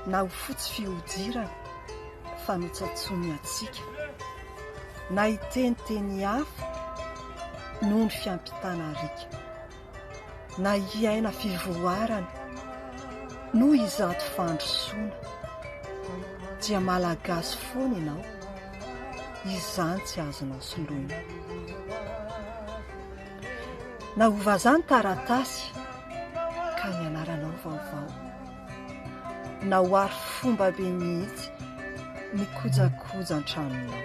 na ho fotsy fihodirana fa notsatsony atsika, na hiteniteny hafa noho ny fiampitana rika, na hiaina fivoarana noho izato fandrosoana, dia malagasy foana ianao, izany tsy azonao soloina. Na hovazany taratasy ka nianaranao vaovao, na ho ary fomba be mihitsy ny kojakoja an-tranonao,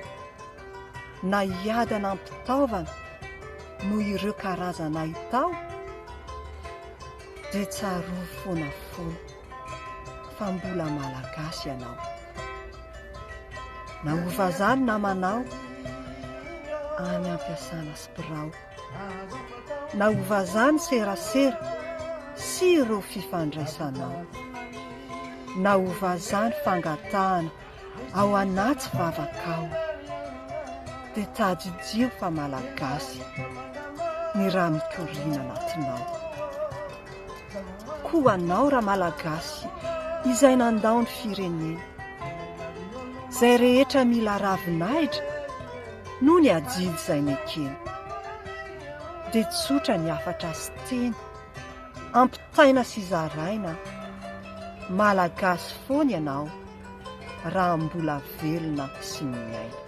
na hiadana ampitaovana noho ireo karazana hitao, dia tsaroa foana foana fa mbola malagasy ianao. Na hovazany namanao any ampiasana spirao, na hovazany serasera sy ireo fifandraisanao, na hovazany fangatahana ao anaty vavakao, dia tadidio fa malagasy ny raha mikoriana anatinao. Koa anao raha malagasy izay nandao ny firenena, izay rehetra mila ravinahitra no ny ajidy izay nekena, dia tsotra ny afatra sy teny, ampitaina sy zaraina, malagasy foana ianao raha mbola velona sy miaina.